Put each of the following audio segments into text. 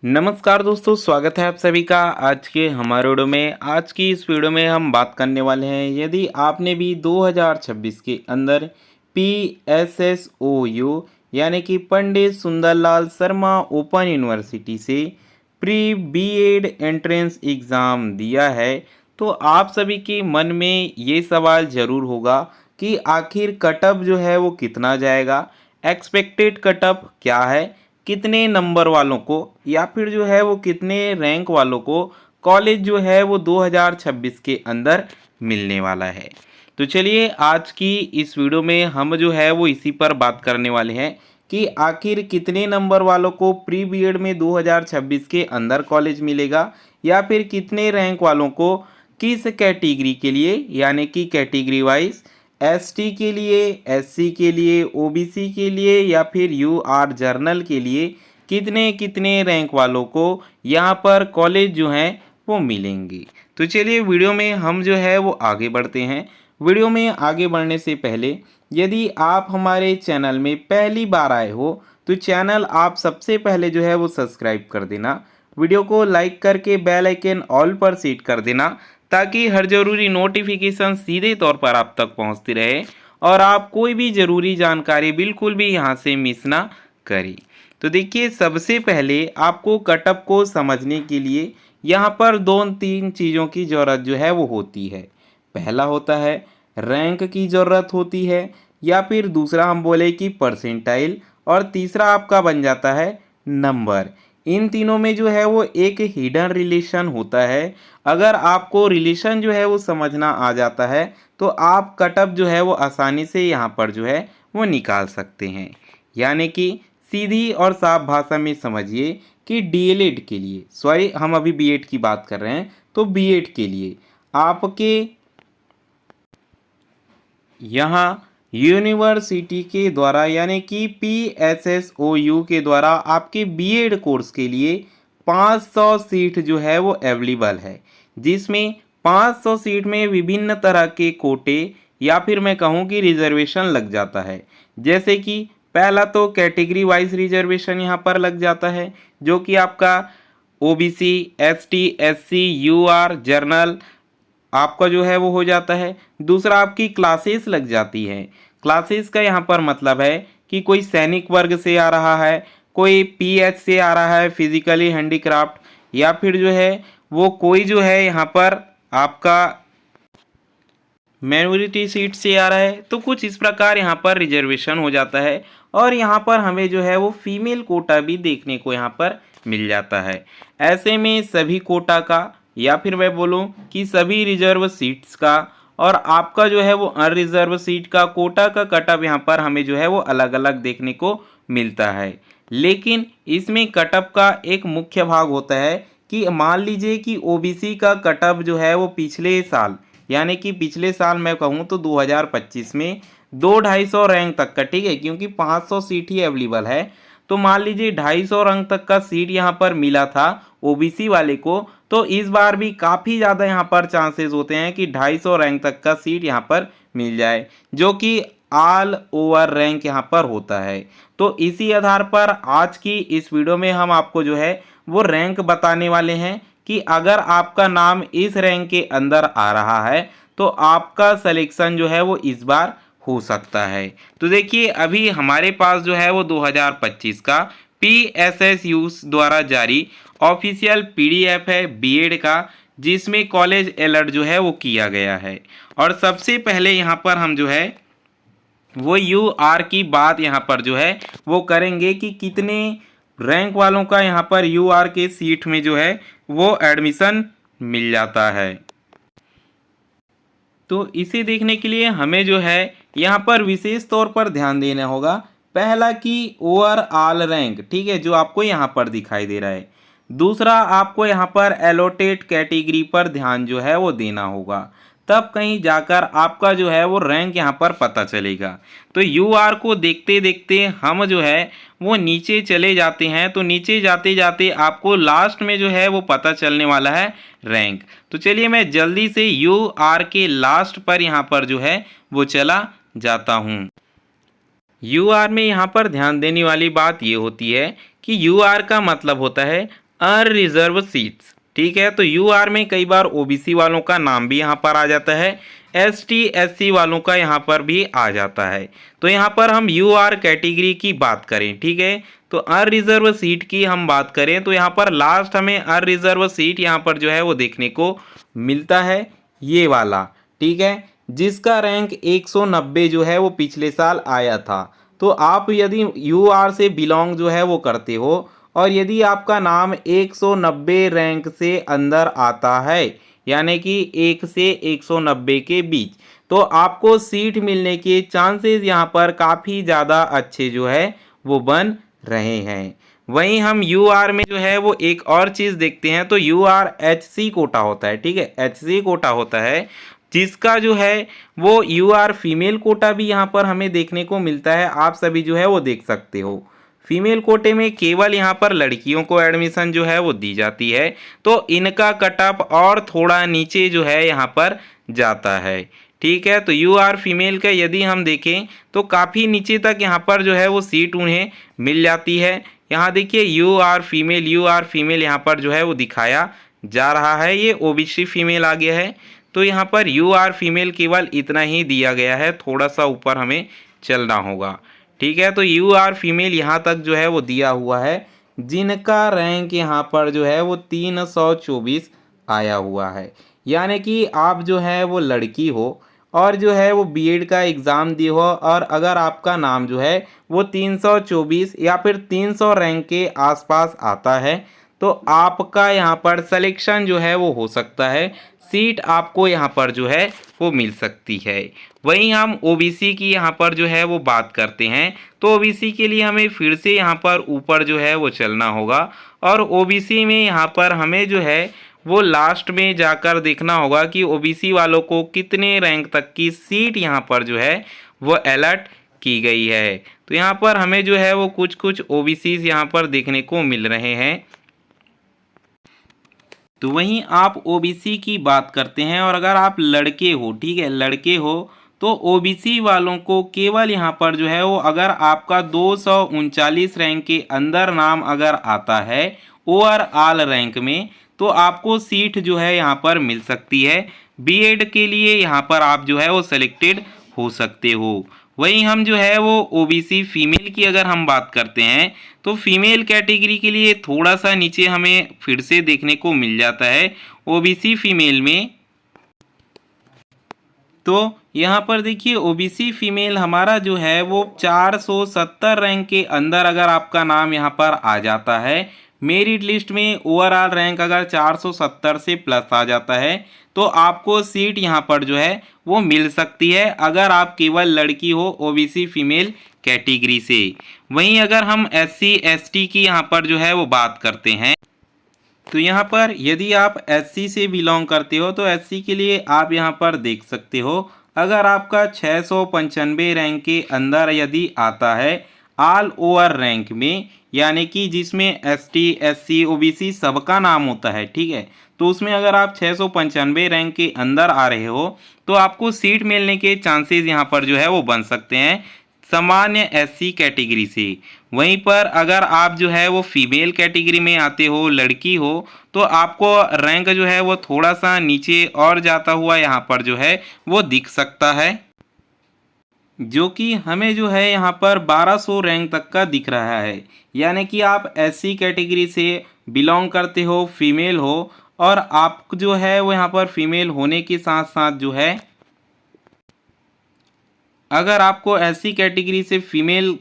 नमस्कार दोस्तों, स्वागत है आप सभी का आज के हमारे वीडियो में। आज की इस वीडियो में हम बात करने वाले हैं, यदि आपने भी 2026 के अंदर PSSOU यानी कि पंडित सुंदरलाल शर्मा ओपन यूनिवर्सिटी से प्री बीएड एंट्रेंस एग्ज़ाम दिया है, तो आप सभी के मन में ये सवाल ज़रूर होगा कि आखिर कटअप जो है वो कितना जाएगा, एक्सपेक्टेड कटअप क्या है, कितने नंबर वालों को या फिर जो है वो कितने रैंक वालों को कॉलेज जो है वो 2026 के अंदर मिलने वाला है। तो चलिए आज की इस वीडियो में हम जो है वो इसी पर बात करने वाले हैं कि आखिर कितने नंबर वालों को प्री बीएड में 2026 के अंदर कॉलेज मिलेगा या फिर कितने रैंक वालों को किस कैटेगरी के लिए, यानी कि कैटेगरी वाइज एसटी के लिए, एससी के लिए, ओबीसी के लिए या फिर यूआर जर्नल के लिए कितने कितने रैंक वालों को यहाँ पर कॉलेज जो हैं वो मिलेंगे। तो चलिए वीडियो में हम जो है वो आगे बढ़ते हैं। वीडियो में आगे बढ़ने से पहले यदि आप हमारे चैनल में पहली बार आए हो तो चैनल आप सबसे पहले जो है वो सब्सक्राइब कर देना, वीडियो को लाइक करके बेल आइकन ऑल पर सेट कर देना ताकि हर ज़रूरी नोटिफिकेशन सीधे तौर पर आप तक पहुंचती रहे और आप कोई भी ज़रूरी जानकारी बिल्कुल भी यहां से मिस ना करें। तो देखिए, सबसे पहले आपको कटअप को समझने के लिए यहां पर दो तीन चीज़ों की ज़रूरत जो है वो होती है। पहला होता है रैंक की ज़रूरत होती है, या फिर दूसरा हम बोले कि परसेंटाइल, और तीसरा आपका बन जाता है नंबर। इन तीनों में जो है वो एक हिडन रिलेशन होता है। अगर आपको रिलेशन जो है वो समझना आ जाता है तो आप कटअप जो है वो आसानी से यहाँ पर जो है वो निकाल सकते हैं। यानी कि सीधी और साफ भाषा में समझिए कि डीएलएड के लिए, सॉरी हम अभी बीएड की बात कर रहे हैं, तो बीएड के लिए आपके यहाँ यूनिवर्सिटी के द्वारा यानी कि PSSOU के द्वारा आपके बीएड कोर्स के लिए 500 सीट जो है वो अवेलेबल है, जिसमें 500 सीट में विभिन्न तरह के कोटे या फिर मैं कहूँ कि रिजर्वेशन लग जाता है। जैसे कि पहला तो कैटेगरी वाइज रिजर्वेशन यहाँ पर लग जाता है, जो कि आपका OBC, ST, SC, UR, general आपका जो है वो हो जाता है। दूसरा आपकी क्लासेस लग जाती है। क्लासेस का यहाँ पर मतलब है कि कोई सैनिक वर्ग से आ रहा है, कोई पीएच से आ रहा है, फिजिकली हैंडीक्राफ्ट, या फिर जो है वो कोई जो है यहाँ पर आपका माइनॉरिटी सीट से आ रहा है। तो कुछ इस प्रकार यहाँ पर रिजर्वेशन हो जाता है और यहाँ पर हमें जो है वो फीमेल कोटा भी देखने को यहाँ पर मिल जाता है। ऐसे में सभी कोटा का या फिर मैं बोलूँ कि सभी रिजर्व सीट्स का और आपका जो है वो अनरिजर्व सीट का कोटा का कटअप यहाँ पर हमें जो है वो अलग अलग देखने को मिलता है। लेकिन इसमें कटअप का एक मुख्य भाग होता है कि मान लीजिए कि ओबीसी का कटअप जो है वो पिछले साल, यानी कि पिछले साल मैं कहूँ तो 2025 में 200-250 रैंक तक का, ठीक है, क्योंकि 500 सीट ही अवेलेबल है, तो मान लीजिए 250 रैंक तक का सीट यहाँ पर मिला था ओबीसी वाले को, तो इस बार भी काफ़ी ज़्यादा यहाँ पर चांसेस होते हैं कि 250 रैंक तक का सीट यहाँ पर मिल जाए, जो कि ऑल ओवर रैंक यहाँ पर होता है। तो इसी आधार पर आज की इस वीडियो में हम आपको जो है वो रैंक बताने वाले हैं कि अगर आपका नाम इस रैंक के अंदर आ रहा है तो आपका सिलेक्शन जो है वो इस बार हो सकता है। तो देखिए, अभी हमारे पास जो है वो 2025 का PSSU द्वारा जारी ऑफिशियल PDF है बीएड का, जिसमें कॉलेज अलर्ट जो है वो किया गया है। और सबसे पहले यहाँ पर हम जो है वो यूआर की बात यहाँ पर जो है वो करेंगे कि कितने रैंक वालों का यहाँ पर यूआर के सीट में जो है वो एडमिशन मिल जाता है। तो इसे देखने के लिए हमें जो है यहाँ पर विशेष तौर पर ध्यान देना होगा। पहला कि ओवरऑल रैंक, ठीक है, जो आपको यहाँ पर दिखाई दे रहा है। दूसरा आपको यहाँ पर एलोटेड कैटेगरी पर ध्यान जो है वो देना होगा, तब कहीं जाकर आपका जो है वो रैंक यहाँ पर पता चलेगा। तो यूआर को देखते देखते हम जो है वो नीचे चले जाते हैं, तो नीचे जाते जाते आपको लास्ट में जो है वो पता चलने वाला है रैंक। तो चलिए मैं जल्दी से यूआर के लास्ट पर यहाँ पर जो है वो चला जाता हूँ। यूआर में यहाँ पर ध्यान देने वाली बात ये होती है कि यूआर का मतलब होता है अनरिजर्व सीट्स। ठीक है, तो यूआर में कई बार ओबीसी वालों का नाम भी यहाँ पर आ जाता है, एसटी एससी वालों का यहाँ पर भी आ जाता है। तो यहाँ पर हम यूआर कैटेगरी की बात करें, ठीक है, तो अनरिजर्व सीट की हम बात करें तो यहाँ पर लास्ट हमें अनरिजर्व सीट यहाँ पर जो है वो देखने को मिलता है, ये वाला। ठीक है, जिसका रैंक 190 जो है वो पिछले साल आया था। तो आप यदि यूआर से बिलोंग जो है वो करते हो और यदि आपका नाम 190 रैंक से अंदर आता है, यानी कि 1 से 190 के बीच, तो आपको सीट मिलने के चांसेस यहाँ पर काफ़ी ज़्यादा अच्छे जो है वो बन रहे हैं। वहीं हम यूआर में जो है वो एक और चीज़ देखते हैं, तो यूआर एचसी कोटा होता है। ठीक है, एचसी कोटा होता है जिसका जो है वो यूआर फीमेल कोटा भी यहाँ पर हमें देखने को मिलता है। आप सभी जो है वो देख सकते हो, फीमेल कोटे में केवल यहाँ पर लड़कियों को एडमिशन जो है वो दी जाती है, तो इनका कटअप और थोड़ा नीचे जो है यहाँ पर जाता है। ठीक है, तो यूआर फीमेल का यदि हम देखें तो काफ़ी नीचे तक यहाँ पर जो है वो सीट उन्हें मिल जाती है। यहाँ देखिए यूआर फीमेल यहाँ पर जो है वो दिखाया जा रहा है, ये ओबीसी फीमेल आ गया है। तो यहाँ पर यूआर फीमेल केवल इतना ही दिया गया है, थोड़ा सा ऊपर हमें चलना होगा। ठीक है, तो यूआर फीमेल यहाँ तक जो है वो दिया हुआ है, जिनका रैंक यहाँ पर जो है वो 324 आया हुआ है। यानी कि आप जो है वो लड़की हो और जो है वो बीएड का एग्ज़ाम दिए हो और अगर आपका नाम जो है वो 324 या फिर 300 रैंक के आसपास आता है, तो आपका यहाँ पर सिलेक्शन जो है वो हो सकता है, सीट आपको यहाँ पर जो है वो मिल सकती है। वहीं हम ओबीसी की यहाँ पर जो है वो बात करते हैं, तो ओबीसी के लिए हमें फिर से यहाँ पर ऊपर जो है वो चलना होगा और ओबीसी में यहाँ पर हमें जो है वो लास्ट में जाकर देखना होगा कि ओबीसी वालों को कितने रैंक तक की सीट यहाँ पर जो है वो अलर्ट की गई है। तो यहाँ पर हमें जो है वो कुछ कुछ ओबीसी यहाँ पर देखने को मिल रहे हैं। तो वहीं आप ओबीसी की बात करते हैं और अगर आप लड़के हो, ठीक है, लड़के हो, तो ओबीसी वालों को केवल यहाँ पर जो है वो अगर आपका 239 रैंक के अंदर नाम अगर आता है ओवरऑल रैंक में, तो आपको सीट जो है यहाँ पर मिल सकती है। बीएड के लिए यहाँ पर आप जो है वो सिलेक्टेड हो सकते हो। वहीं हम जो है वो ओबीसी फीमेल की अगर हम बात करते हैं, तो फीमेल कैटेगरी के लिए थोड़ा सा नीचे हमें फिर से देखने को मिल जाता है ओबीसी फीमेल में। तो यहाँ पर देखिए ओबीसी फीमेल हमारा जो है वो 470 रैंक के अंदर अगर आपका नाम यहाँ पर आ जाता है, मेरिट लिस्ट में ओवरऑल रैंक अगर 470 से प्लस आ जाता है, तो आपको सीट यहाँ पर जो है वो मिल सकती है अगर आप केवल लड़की हो ओबीसी फीमेल कैटेगरी से। वहीं अगर हम एससी एसटी की यहाँ पर जो है वो बात करते हैं, तो यहाँ पर यदि आप एससी से बिलोंग करते हो तो एससी के लिए आप यहाँ पर देख सकते हो, अगर आपका 695 रैंक के अंदर यदि आता है ऑल ओवर रैंक में, यानी कि जिसमें एसटी एससी ओबीसी सबका नाम होता है, ठीक है, तो उसमें अगर आप 695 रैंक के अंदर आ रहे हो तो आपको सीट मिलने के चांसेस यहाँ पर जो है वो बन सकते हैं सामान्य एससी कैटेगरी से। वहीं पर अगर आप जो है वो फीमेल कैटेगरी में आते हो, लड़की हो, तो आपको रैंक जो है वो थोड़ा सा नीचे और जाता हुआ यहाँ पर जो है वो दिख सकता है, जो कि हमें जो है यहाँ पर 1200 रैंक तक का दिख रहा है। यानी कि आप एससी कैटेगरी से बिलोंग करते हो, फीमेल हो, और आप जो है वो यहाँ पर फीमेल होने के साथ साथ जो है अगर आपको एससी कैटेगरी से फीमेल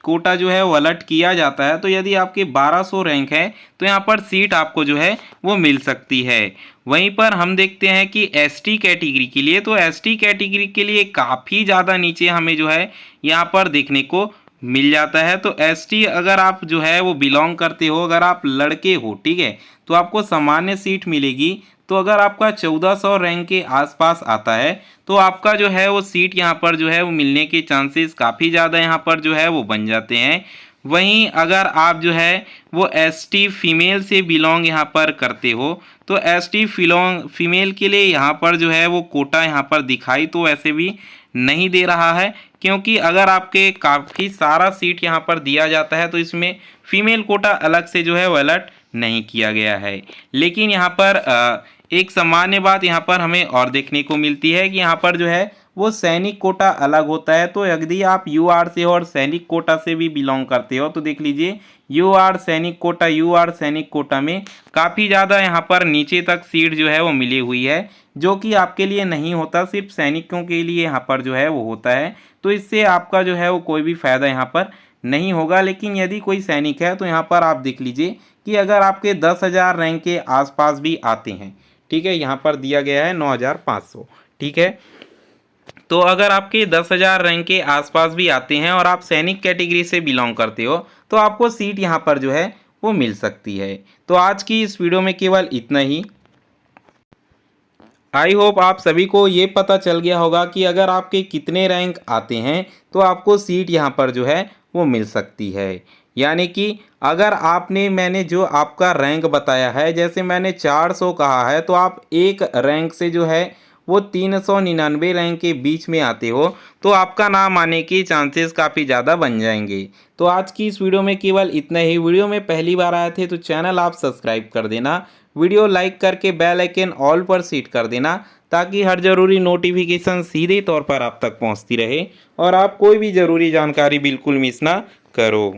कोटा जो है वो अलर्ट किया जाता है, तो यदि आपके 1200 रैंक है तो यहाँ पर सीट आपको जो है वो मिल सकती है। वहीं पर हम देखते हैं कि एसटी कैटेगरी के लिए, तो एसटी कैटेगरी के लिए काफ़ी ज़्यादा नीचे हमें जो है यहाँ पर देखने को मिल जाता है। तो एसटी अगर आप जो है वो बिलोंग करते हो, अगर आप लड़के हो, ठीक है, तो आपको सामान्य सीट मिलेगी। तो अगर आपका 1400 रैंक के आसपास आता है तो आपका जो है वो सीट यहाँ पर जो है वो मिलने के चांसेस काफ़ी ज़्यादा यहाँ पर जो है वो बन जाते हैं। वहीं अगर आप जो है वो एसटी फीमेल से बिलोंग यहाँ पर करते हो, तो एसटी फीमेल के लिए यहाँ पर जो है वो कोटा यहाँ पर दिखाई तो ऐसे भी नहीं दे रहा है, क्योंकि अगर आपके काफ़ी सारा सीट यहाँ पर दिया जाता है तो इसमें फीमेल कोटा अलग से जो है वो अलर्ट नहीं किया गया है। लेकिन यहाँ पर एक सामान्य बात यहाँ पर हमें और देखने को मिलती है कि यहाँ पर जो है वो सैनिक कोटा अलग होता है। तो यदि आप यूआर से और सैनिक कोटा से भी बिलोंग करते हो तो देख लीजिए यूआर सैनिक कोटा में काफ़ी ज़्यादा यहाँ पर नीचे तक सीट जो है वो मिली हुई है, जो कि आपके लिए नहीं होता, सिर्फ सैनिकों के लिए यहाँ पर जो है वो होता है। तो इससे आपका जो है वो कोई भी फ़ायदा यहाँ पर नहीं होगा। लेकिन यदि कोई सैनिक है तो यहाँ पर आप देख लीजिए कि अगर आपके 10,000 रैंक के आसपास भी आते हैं, ठीक है, यहाँ पर दिया गया है 9,500, ठीक है। तो अगर आपके 10,000 रैंक के आसपास भी आते हैं और आप सैनिक कैटेगरी से बिलोंग करते हो तो आपको सीट यहाँ पर जो है वो मिल सकती है। तो आज की इस वीडियो में केवल इतना ही। आई होप आप सभी को ये पता चल गया होगा कि अगर आपके कितने रैंक आते हैं तो आपको सीट यहाँ पर जो है वो मिल सकती है। यानी कि अगर मैंने जो आपका रैंक बताया है, जैसे मैंने 400 कहा है, तो आप एक रैंक से जो है वो 399 रैंक के बीच में आते हो तो आपका नाम आने के चांसेस काफ़ी ज़्यादा बन जाएंगे। तो आज की इस वीडियो में केवल इतना ही। वीडियो में पहली बार आए थे तो चैनल आप सब्सक्राइब कर देना, वीडियो लाइक करके बेल आइकन ऑल पर सेट कर देना ताकि हर ज़रूरी नोटिफिकेशन सीधे तौर पर आप तक पहुंचती रहे और आप कोई भी ज़रूरी जानकारी बिल्कुल मिस ना करो।